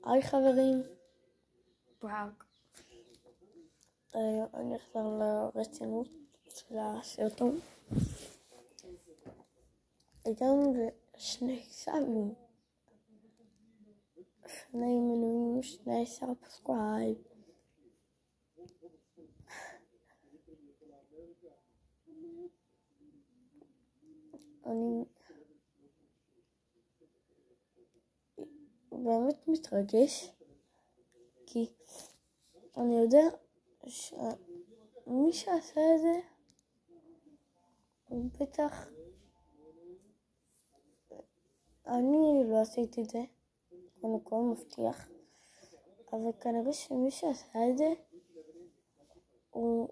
היי חברים, ברק. אני אחזור לרצינות של הסרטון. הגענו לשני סאבים, 2 מנויים, 2 סאבסקרייב. אני באמת מתרגש, כי אני יודע שמי שעשה את זה הוא בטח, אני לא עשיתי את זה, קודם כל מבטיח, אבל כנראה שמי שעשה את זה הוא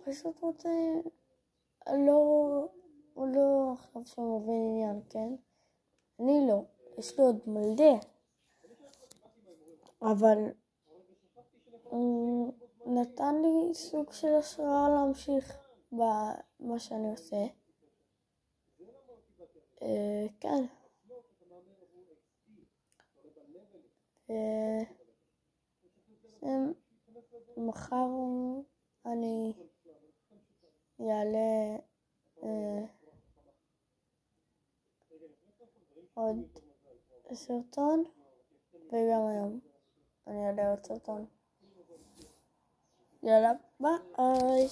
פשוט רוצה, הוא לא עכשיו שהוא מבין עניין, כן? אני לא, יש לי עוד מלא, אבל הוא נתן לי סוג של השראה להמשיך במה שאני עושה. כן. מחר אני יעלה עוד סרטון, וגם היום אני אעלה עוד סרטון. יאללה, ביי.